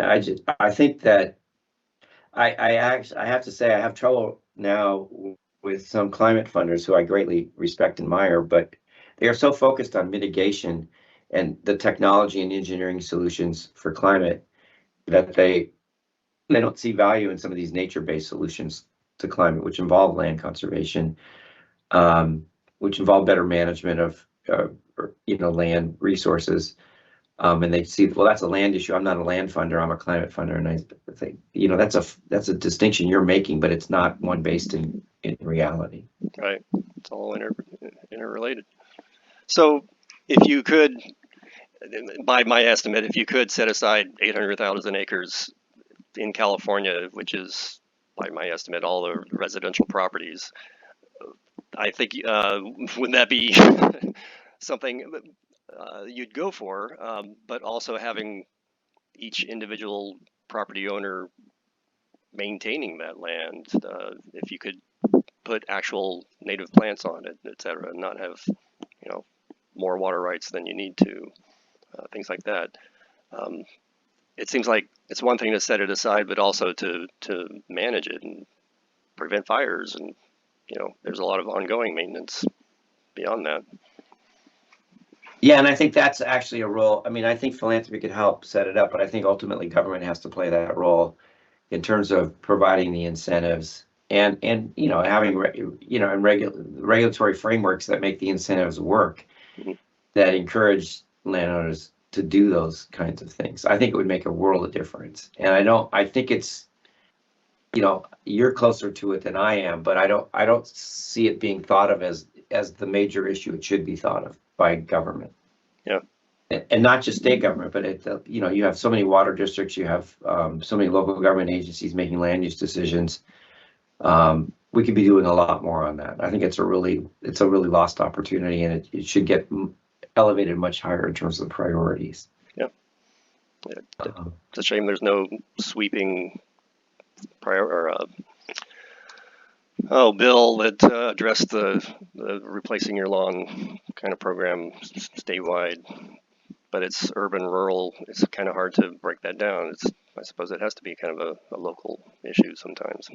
I think that I have to say I have trouble now with some climate funders who I greatly respect and admire, but they are so focused on mitigation and the technology and engineering solutions for climate that they don't see value in some of these nature-based solutions to climate, which involve land conservation, which involve better management of land resources. And they see, well, that's a land issue. I'm not a land funder. I'm a climate funder. And I think, that's a distinction you're making, but it's not one based in reality. Right. It's all interrelated. So if you could, by my estimate, if you could set aside 800,000 acres in California, which is, by my estimate, all the residential properties, I think, would that be something you'd go for, but also having each individual property owner maintaining that land, if you could put actual native plants on it, et cetera, and not have, more water rights than you need to, things like that. It seems like it's one thing to set it aside, but also to manage it and prevent fires, and there's a lot of ongoing maintenance beyond that. Yeah, and I think that's actually a role. I mean, I think philanthropy could help set it up, but I think ultimately government has to play that role in terms of providing the incentives and having regulatory frameworks that make the incentives work, Mm-hmm. that encourage landowners to do those kinds of things. I think it would make a world of difference. And I think it's, you're closer to it than I am, but I don't see it being thought of as the major issue it should be thought of by government. Yeah. And not just state government, but you have so many water districts, you have so many local government agencies making land use decisions. We could be doing a lot more on that. I think it's a really lost opportunity, and it should get elevated much higher in terms of the priorities. Yeah. It's a shame there's no sweeping bill that addressed the replacing your lawn kind of program statewide. But it's urban, rural. It's kind of hard to break that down. I suppose it has to be kind of a local issue sometimes.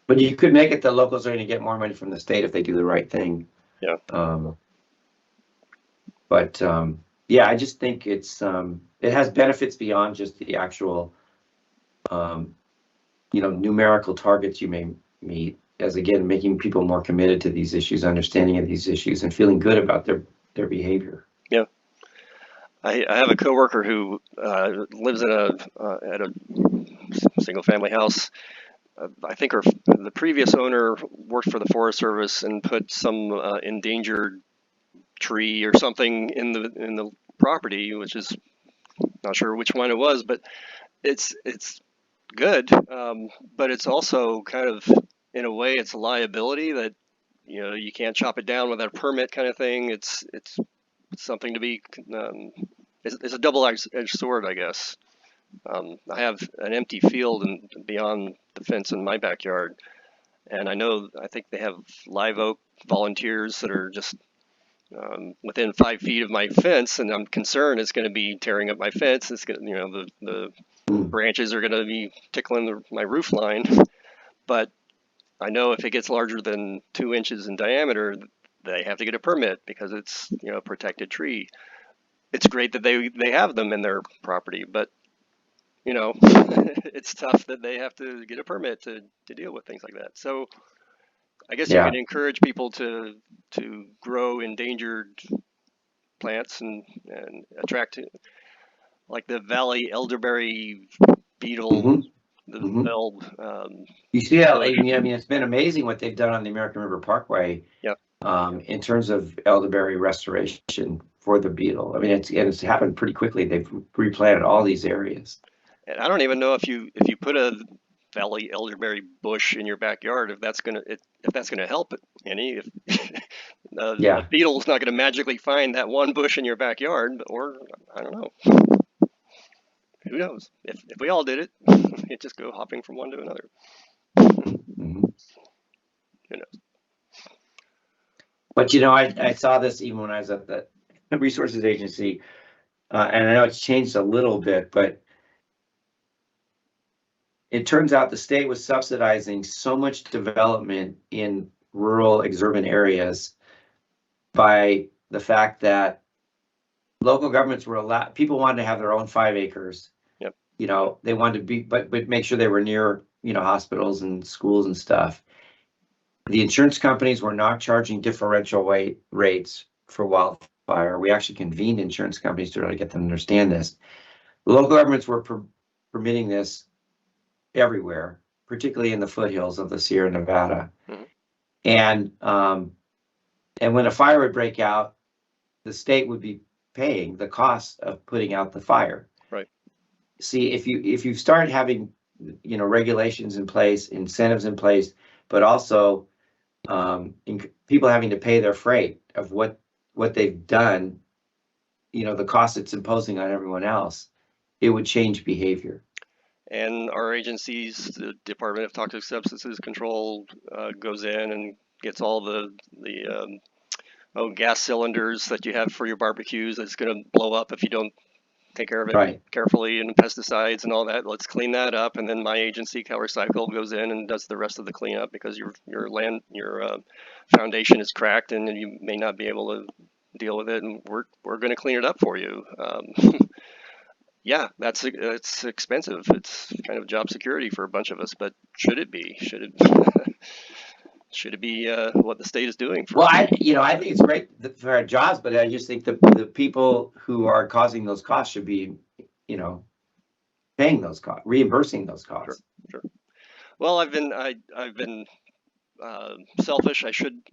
But you could make it that locals are going to get more money from the state if they do the right thing. Yeah. Yeah, I just think it has benefits beyond just the actual, numerical targets you may meet, as again, making people more committed to these issues, understanding of these issues, and feeling good about their behavior. Yeah. I have a coworker who lives at a single family house. I think the previous owner worked for the Forest Service and put some endangered tree or something in the property, which is not sure which one it was, but it's good. But it's also kind of, in a way, it's a liability that you can't chop it down without a permit, kind of thing. It's something to be. It's a double-edged sword, I guess. I have an empty field and beyond the fence in my backyard, and I think they have live oak volunteers that are just within 5 feet of my fence, and I'm concerned it's going to be tearing up my fence. It's going to, the branches are going to be tickling my roof line. But I know if it gets larger than 2 inches in diameter, they have to get a permit because it's a protected tree. It's great that they have them in their property, but it's tough that they have to get a permit to deal with things like that. So I guess you can encourage people to grow endangered plants and attract, like the valley elderberry beetle, the bulb. You see that? I mean, it's been amazing what they've done on the American River Parkway. Yeah. In terms of elderberry restoration for the beetle. I mean, it's happened pretty quickly. They've replanted all these areas. And I don't even know if you put a valley elderberry bush in your backyard, if that's gonna help any. The beetle's not gonna magically find that one bush in your backyard, or I don't know. Who knows? If we all did it, it'd just go hopping from one to another. Who knows? But I saw this even when I was at the Resources Agency, and I know it's changed a little bit, but it turns out the state was subsidizing so much development in rural exurban areas by the fact that local governments were people wanted to have their own 5 acres. Yep. They wanted to be, but make sure they were near, hospitals and schools and stuff. The insurance companies were not charging differential rates for wildfire. We actually convened insurance companies to really get them to understand this. The local governments were permitting this everywhere, particularly in the foothills of the Sierra Nevada. Mm-hmm. And when a fire would break out, the state would be paying the cost of putting out the fire. Right. See, if you start having regulations in place, incentives in place, but also people having to pay their freight of what they've done, the cost it's imposing on everyone else, it would change behavior. And our agencies, the Department of Toxic Substances Control, goes in and gets all the gas cylinders that you have for your barbecues that's going to blow up if you don't take care of it Right. carefully, and pesticides and all that. Let's clean that up, and then my agency, CalRecycle, goes in and does the rest of the cleanup because your foundation is cracked and you may not be able to deal with it, and we're going to clean it up for you. Yeah, it's expensive. It's kind of job security for a bunch of us, but should it be? Should it be what the state is doing for? Well, I think it's great for our jobs, but I just think the people who are causing those costs should be, paying those costs, reimbursing those costs. Sure. Well, I've been selfish.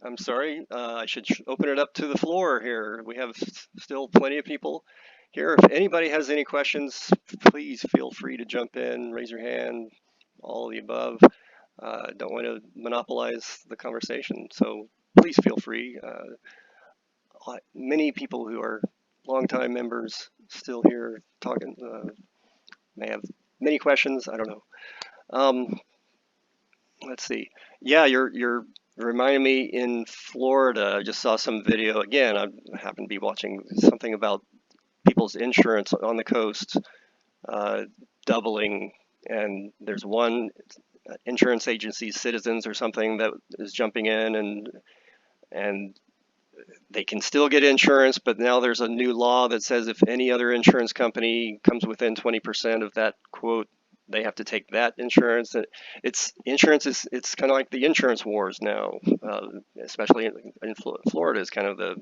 I'm sorry. I should open it up to the floor here. We have still plenty of people here. If anybody has any questions, please feel free to jump in, raise your hand, all of the above. Don't want to monopolize the conversation, so please feel free. Many people who are longtime members still here talking may have many questions. I don't know. Let's see. Yeah, you're reminding me in Florida. I just saw some video again. I happen to be watching something about people's insurance on the coast doubling, and there's one insurance agency, Citizens or something, that is jumping in, and they can still get insurance, but now there's a new law that says if any other insurance company comes within 20% of that quote, they have to take that insurance. It's kind of like the insurance wars now, especially in Florida is kind of the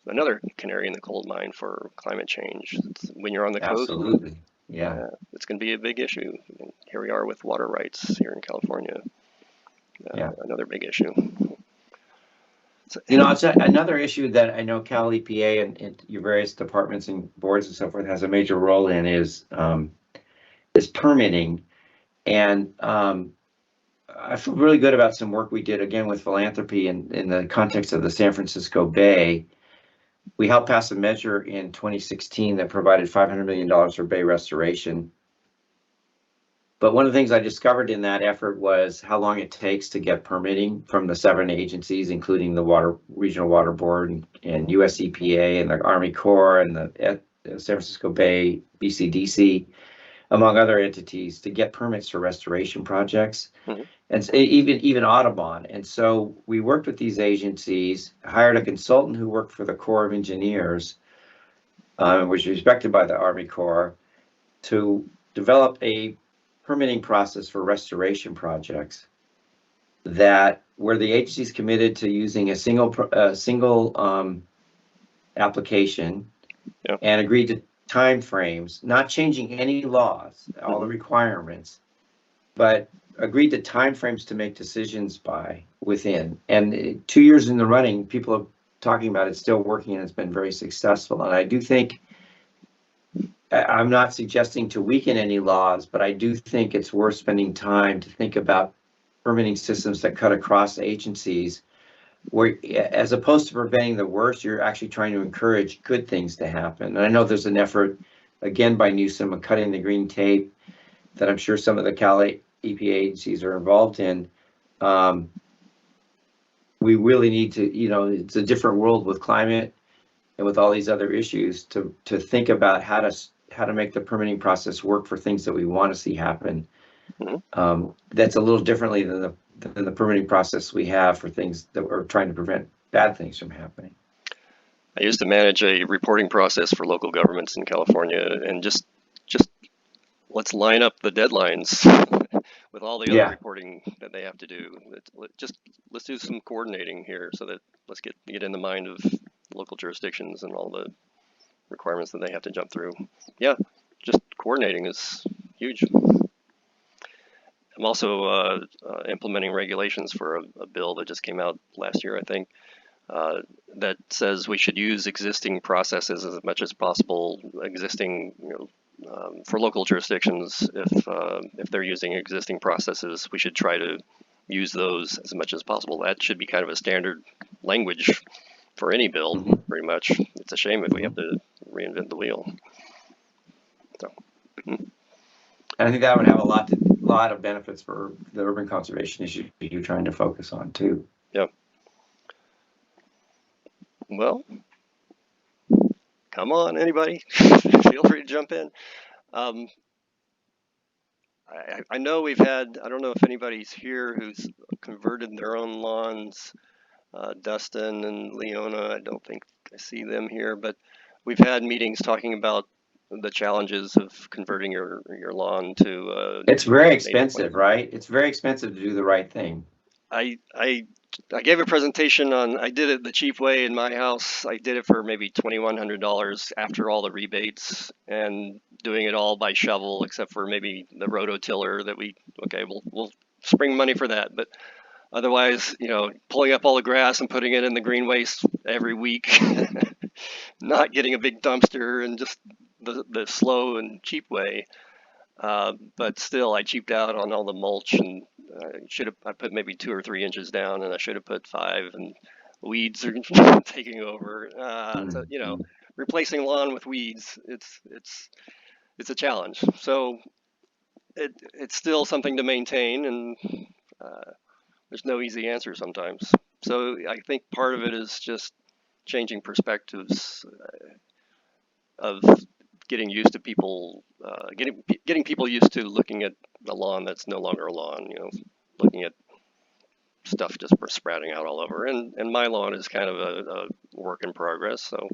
another canary in the coal mine for climate change. When you're on the coast, absolutely, yeah, it's going to be a big issue. Here we are with water rights here in California. Yeah, another big issue. It's another issue that I know Cal EPA and your various departments and boards and so forth has a major role in is permitting. And I feel really good about some work we did again with philanthropy in the context of the San Francisco Bay. We helped pass a measure in 2016 that provided $500 million for bay restoration. But one of the things I discovered in that effort was how long it takes to get permitting from the 7 agencies, including the Regional Water Board and US EPA and the Army Corps and the San Francisco Bay BCDC, among other entities, to get permits for restoration projects. Mm-hmm. And even Audubon. And so we worked with these agencies, hired a consultant who worked for the Corps of Engineers, was respected by the Army Corps, to develop a permitting process for restoration projects where the agency's committed to using a single application, yeah, and agreed to time frames, not changing any laws, all the requirements, but agreed to time frames to make decisions within. And 2 years in the running, people are talking about it still working, and it's been very successful. And I do think, I'm not suggesting to weaken any laws, but I do think it's worth spending time to think about permitting systems that cut across agencies, where as opposed to preventing the worst, you're actually trying to encourage good things to happen. And I know there's an effort, again, by Newsom of cutting the green tape that I'm sure some of the Cal EPA agencies are involved in. We really need to, it's a different world with climate and with all these other issues to think about how to make the permitting process work for things that we want to see happen. Mm-hmm. That's a little differently than the permitting process we have for things that we're trying to prevent bad things from happening. I used to manage a reporting process for local governments in California, and just let's line up the deadlines. with all the other Yeah. reporting that they have to do. Let's do some coordinating here so that let's get in the mind of local jurisdictions and all the requirements that they have to jump through. Yeah, just coordinating is huge. I'm also implementing regulations for a bill that just came out last year, I think, that says we should use existing processes as much as possible. Existing, for local jurisdictions, if they're using existing processes, we should try to use those as much as possible. That should be kind of a standard language for any bill, pretty much. It's a shame if we have to reinvent the wheel. So. I think that would have a lot of benefits for the urban conservation issue you're trying to focus on too. Yeah. Well, come on, anybody, feel free to jump in. I know we've had, I don't know if anybody's here who's converted their own lawns. Dustin and Leona, I don't think I see them here, but we've had meetings talking about the challenges of converting your lawn to. It's very expensive, right? It's very expensive to do the right thing. I gave a presentation on. I did it the cheap way in my house. I did it for maybe $2,100 after all the rebates and doing it all by shovel, except for maybe the rototiller that we'll spring money for that, but. Otherwise, pulling up all the grass and putting it in the green waste every week, not getting a big dumpster and just the slow and cheap way. But still, I cheaped out on all the mulch and I put maybe 2 or 3 inches down and I should have put 5 and weeds are taking over. So, replacing lawn with weeds, it's a challenge. So it's still something to maintain and, there's no easy answer sometimes. So I think part of it is just changing perspectives of getting used to people, getting people used to looking at a lawn that's no longer a lawn. Looking at stuff just sprouting out all over. And my lawn is kind of a work in progress. So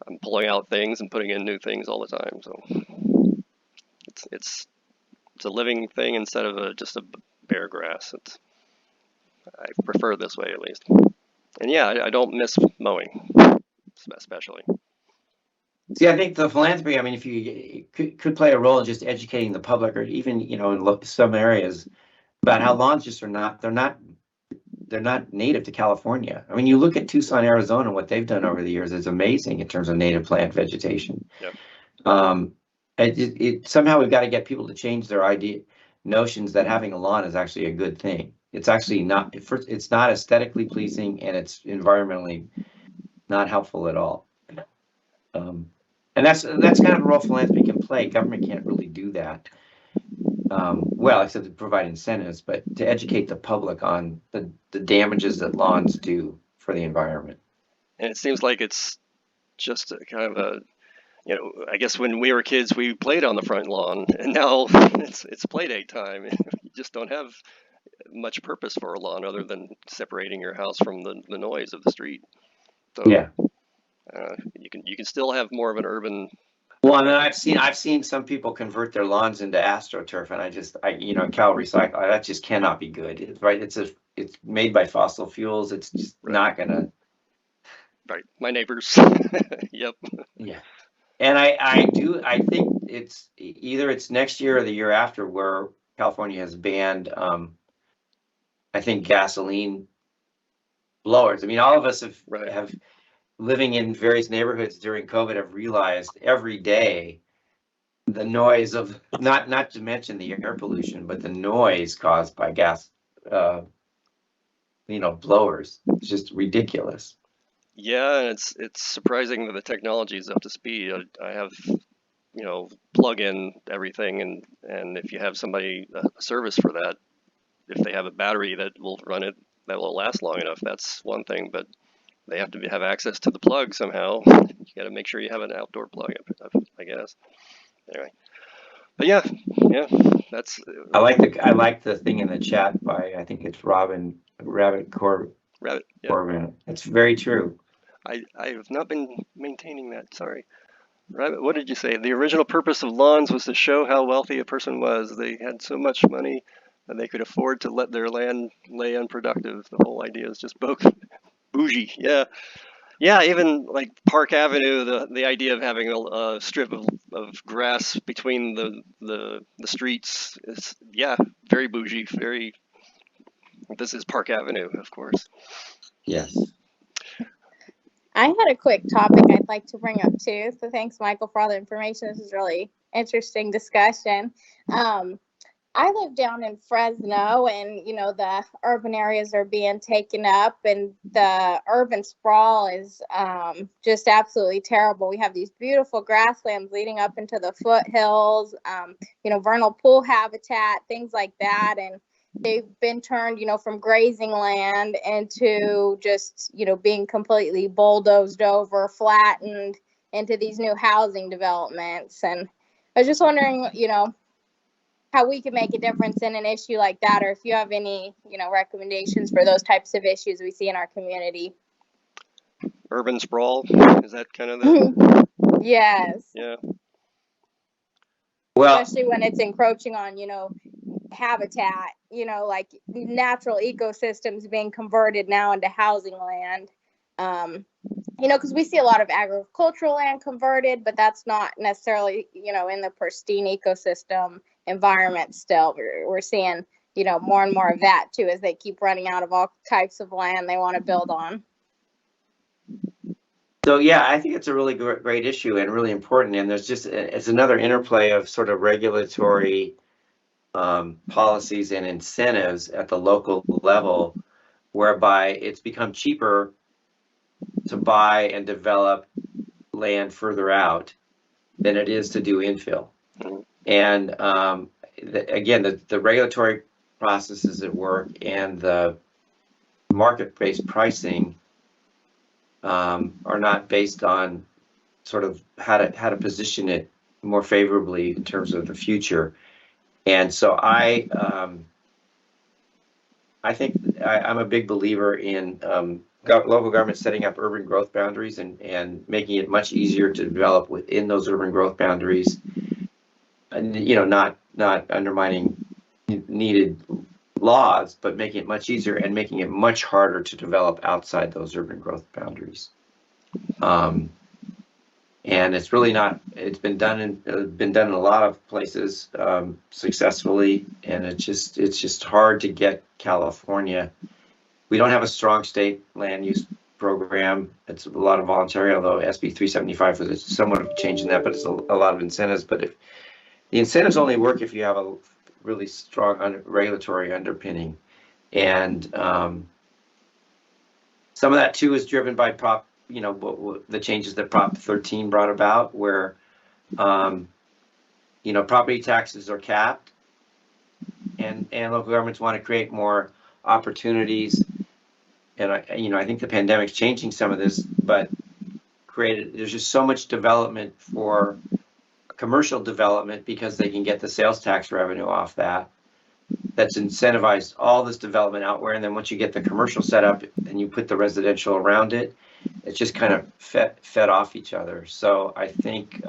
I'm pulling out things and putting in new things all the time. So it's a living thing instead of just a bare grass. I prefer this way at least. And yeah, I don't miss mowing, especially. See, I think the philanthropy, I mean, if you could play a role in just educating the public, or even, in some areas about how lawns just they're not native to California. I mean, you look at Tucson, Arizona, what they've done over the years is amazing in terms of native plant vegetation. Yep. Somehow we've got to get people to change their notions that having a lawn is actually a good thing. It's actually not. It's not aesthetically pleasing, and it's environmentally not helpful at all. And that's kind of a role philanthropy can play. Government can't really do that. Well, except to provide incentives, but to educate the public on the damages that lawns do for the environment. And it seems like it's just kind of I guess when we were kids, we played on the front lawn, and now it's play date time. You just don't have much purpose for a lawn other than separating your house from the noise of the street. So yeah, you can still have more of an urban. Well, and then I've seen some people convert their lawns into AstroTurf, and Cal Recycle, that just cannot be good, right? It's made by fossil fuels. It's just not gonna. Right, my neighbors. Yep. Yeah. And I think it's either next year or the year after where California has banned, I think, gasoline blowers. I mean, all of us have living in various neighborhoods during COVID have realized every day the noise of not to mention the air pollution, but the noise caused by gas, blowers. It's just ridiculous. Yeah, and it's surprising that the technology is up to speed. I have, plug in everything, and if you have somebody a service for that, if they have a battery that will run it, that will last long enough, that's one thing. But they have to have access to the plug somehow. You got to make sure you have an outdoor plug, I guess. Anyway, but yeah, that's. I like the thing in the chat by, I think it's Rabbit Rabbit. Yeah. Corbin. It's very true. I have not been maintaining that. Sorry. Right? What did you say? The original purpose of lawns was to show how wealthy a person was. They had so much money that they could afford to let their land lay unproductive. The whole idea is just bougie. Yeah. Yeah, even like Park Avenue, the idea of having a strip of grass between the streets is, yeah, very bougie, very. This is Park Avenue, of course. Yes. I had a quick topic I'd like to bring up too. So thanks, Michael, for all the information. This is really interesting discussion. Um, I live down in Fresno, and the urban areas are being taken up, and the urban sprawl is just absolutely terrible. We have these beautiful grasslands leading up into the foothills, vernal pool habitat, things like that, and they've been turned, from grazing land into just, being completely bulldozed over, flattened into these new housing developments. And I was just wondering, how we can make a difference in an issue like that, or if you have any, recommendations for those types of issues we see in our community. Urban sprawl, is that kind of the. Yes. Yeah. Well, Especially when it's encroaching on, habitat, like natural ecosystems being converted now into housing land. Because we see a lot of agricultural land converted, but that's not necessarily, in the pristine ecosystem environment still. We're seeing, more and more of that too as they keep running out of all types of land they want to build on. so yeah, I think it's a really great issue and really important. And it's another interplay of sort of regulatory policies and incentives at the local level, whereby it's become cheaper to buy and develop land further out than it is to do infill. And again, the regulatory processes at work and the market-based pricing are not based on sort of how to position it more favorably in terms of the future. And so I think I'm a big believer in local government setting up urban growth boundaries and making it much easier to develop within those urban growth boundaries, and not undermining needed laws, but making it much easier and making it much harder to develop outside those urban growth boundaries. And it's really not. It's been done in a lot of places successfully, and it's just hard to get California. We don't have a strong state land use program. It's a lot of voluntary, although SB 375 was somewhat of changing that, but it's a lot of incentives. But if the incentives only work if you have a really strong regulatory underpinning, and some of that too is driven by the changes that Prop 13 brought about, where property taxes are capped, and local governments want to create more opportunities. And I think the pandemic's changing some of this, but there's just so much development for commercial development because they can get the sales tax revenue off that's incentivized all this development out where, and then once you get the commercial set up and you put the residential around it, it's just kind of fed off each other. So I think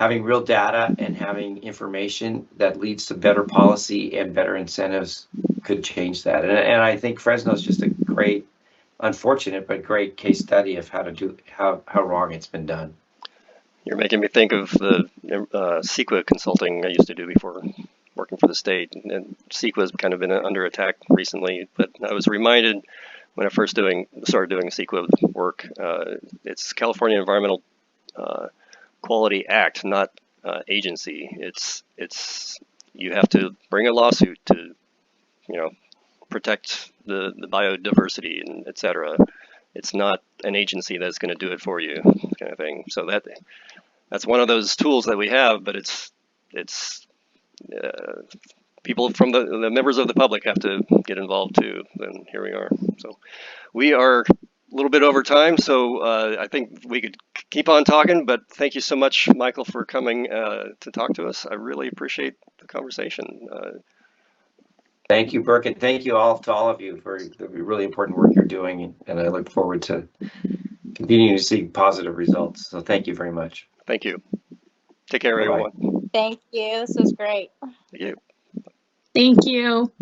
having real data and having information that leads to better policy and better incentives could change that. And I think Fresno is just a great, unfortunate but great case study of how wrong it's been done. You're making me think of the CEQA consulting I used to do before working for the state, and CEQA's kind of been under attack recently. But I was reminded when I first started doing CEQA work, it's California Environmental Quality Act, not agency. It's you have to bring a lawsuit to protect the biodiversity and et cetera. It's not an agency that's going to do it for you, kind of thing. So that's one of those tools that we have, but it's people from the members of the public have to get involved too. And here we are. So we are a little bit over time, so I think we could keep on talking. But thank you so much, Michael, for coming to talk to us. I really appreciate the conversation. Thank you, Burke, and thank you to all of you for the really important work you're doing, and I look forward to continuing to see positive results. So thank you very much. Thank you. Take care, Bye-bye. everyone. Thank you. This was great. Thank you. Thank you.